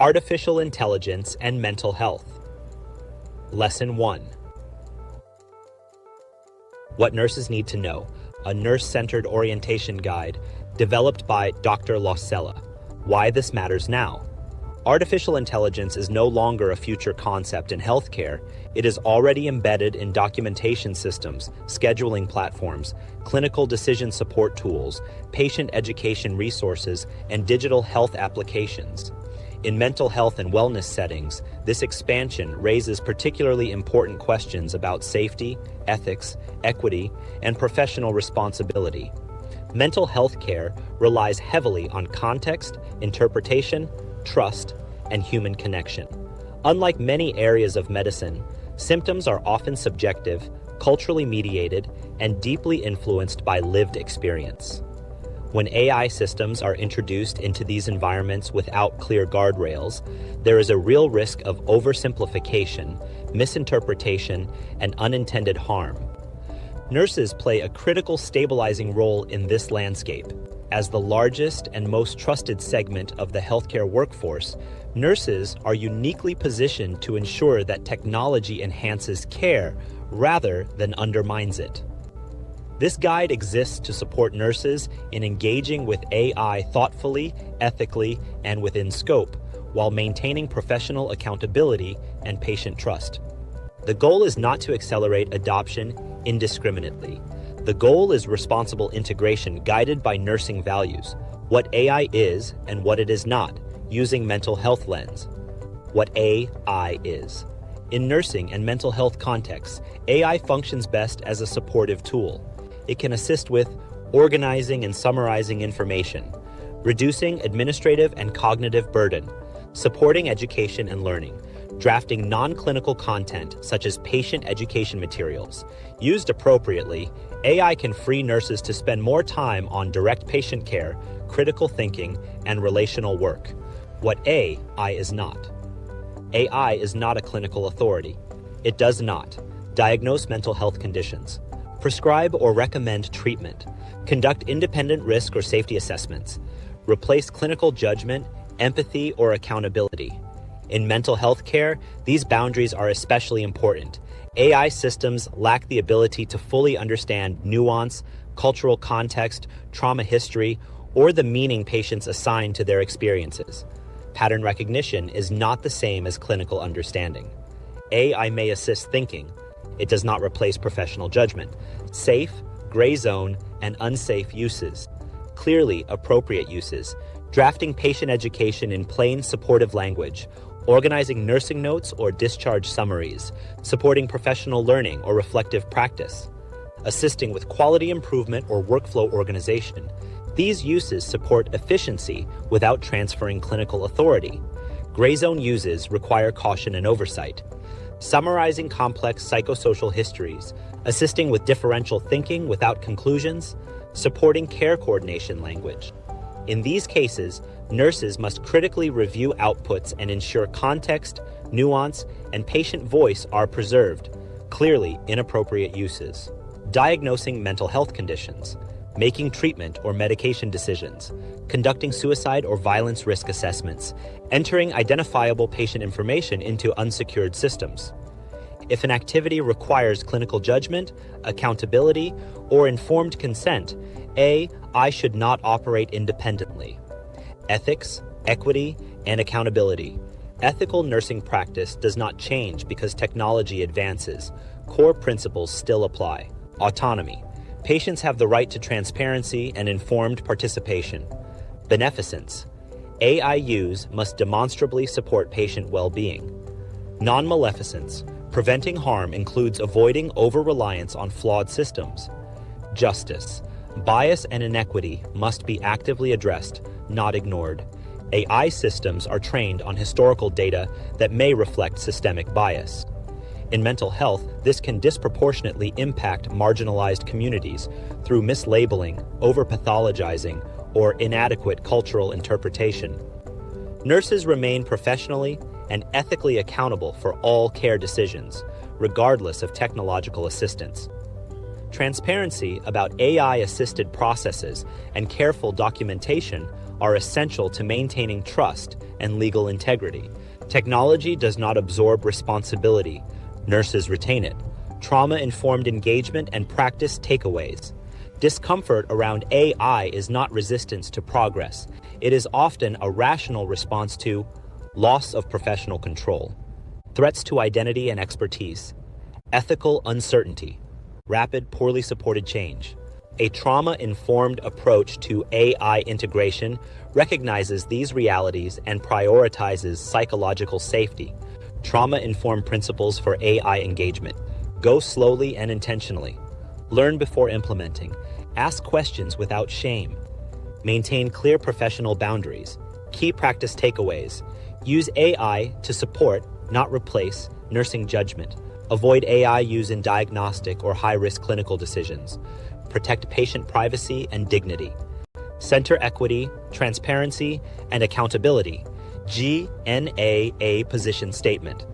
Artificial Intelligence and Mental Health. Lesson 1. What Nurses Need to Know, a nurse-centered orientation guide developed by Dr. Laucella. Why this matters now. Artificial intelligence is no longer a future concept in healthcare. It is already embedded in documentation systems, scheduling platforms, clinical decision support tools, patient education resources, and digital health applications. In mental health and wellness settings, this expansion raises particularly important questions about safety, ethics, equity, and professional responsibility. Mental health care relies heavily on context, interpretation, trust, and human connection. Unlike many areas of medicine, symptoms are often subjective, culturally mediated, and deeply influenced by lived experience. When AI systems are introduced into these environments without clear guardrails, there is a real risk of oversimplification, misinterpretation, and unintended harm. Nurses play a critical stabilizing role in this landscape. As the largest and most trusted segment of the healthcare workforce, nurses are uniquely positioned to ensure that technology enhances care rather than undermines it. This guide exists to support nurses in engaging with AI thoughtfully, ethically, and within scope, while maintaining professional accountability and patient trust. The goal is not to accelerate adoption indiscriminately. The goal is responsible integration guided by nursing values, what AI is and what it is not, using mental health lens. What AI is. In nursing and mental health contexts, AI functions best as a supportive tool. It can assist with organizing and summarizing information, reducing administrative and cognitive burden, supporting education and learning, drafting non-clinical content such as patient education materials. Used appropriately, AI can free nurses to spend more time on direct patient care, critical thinking, and relational work. What AI is not. AI is not a clinical authority. It does not diagnose mental health conditions, prescribe or recommend treatment, conduct independent risk or safety assessments, replace clinical judgment, empathy, or accountability. In mental health care, these boundaries are especially important. AI systems lack the ability to fully understand nuance, cultural context, trauma history, or the meaning patients assign to their experiences. Pattern recognition is not the same as clinical understanding. AI may assist thinking. It does not replace professional judgment. Safe, gray zone, and unsafe uses. Clearly appropriate uses. Drafting patient education in plain, supportive language. Organizing nursing notes or discharge summaries. Supporting professional learning or reflective practice. Assisting with quality improvement or workflow organization. These uses support efficiency without transferring clinical authority. Gray zone uses require caution and oversight. Summarizing complex psychosocial histories, assisting with differential thinking without conclusions, supporting care coordination language. In these cases, nurses must critically review outputs and ensure context, nuance, and patient voice are preserved. Clearly inappropriate uses. Diagnosing mental health conditions, making treatment or medication decisions, conducting suicide or violence risk assessments, entering identifiable patient information into unsecured systems. If an activity requires clinical judgment, accountability, or informed consent, AI should not operate independently. Ethics, equity, and accountability. Ethical nursing practice does not change because technology advances. Core principles still apply. Autonomy. Patients have the right to transparency and informed participation. Beneficence. AIUs must demonstrably support patient well-being. Non-maleficence. Preventing harm includes avoiding over-reliance on flawed systems. Justice. Bias and inequity must be actively addressed, not ignored. AI systems are trained on historical data that may reflect systemic bias. In mental health, this can disproportionately impact marginalized communities through mislabeling, overpathologizing, or inadequate cultural interpretation. Nurses remain professionally and ethically accountable for all care decisions, regardless of technological assistance. Transparency about AI-assisted processes and careful documentation are essential to maintaining trust and legal integrity. Technology does not absorb responsibility. Nurses retain it. Trauma-informed engagement and practice takeaways. Discomfort around AI is not resistance to progress. It is often a rational response to loss of professional control, threats to identity and expertise, ethical uncertainty, rapid, poorly supported change. A trauma-informed approach to AI integration recognizes these realities and prioritizes psychological safety. Trauma-informed principles for AI engagement. Go slowly and intentionally. Learn before implementing. Ask questions without shame. Maintain clear professional boundaries. Key practice takeaways. Use AI to support, not replace, nursing judgment. Avoid AI use in diagnostic or high-risk clinical decisions. Protect patient privacy and dignity. Center equity, transparency, and accountability. GNAA position statement.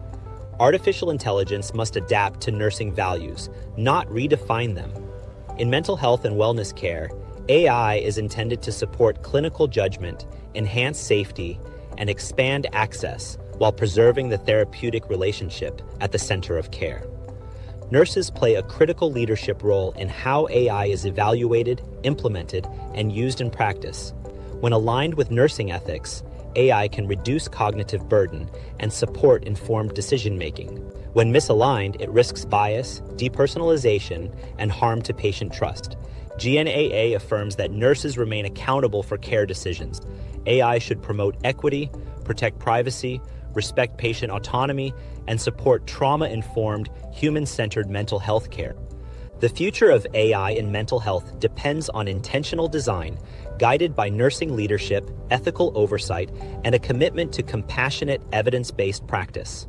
Artificial intelligence must adapt to nursing values, not redefine them. In mental health and wellness care, AI is intended to support clinical judgment, enhance safety, and expand access while preserving the therapeutic relationship at the center of care. Nurses play a critical leadership role in how AI is evaluated, implemented, and used in practice. When aligned with nursing ethics, AI can reduce cognitive burden and support informed decision-making. When misaligned, it risks bias, depersonalization, and harm to patient trust. GNAA affirms that nurses remain accountable for care decisions. AI should promote equity, protect privacy, respect patient autonomy, and support trauma-informed, human-centered mental health care. The future of AI in mental health depends on intentional design, guided by nursing leadership, ethical oversight, and a commitment to compassionate, evidence-based practice.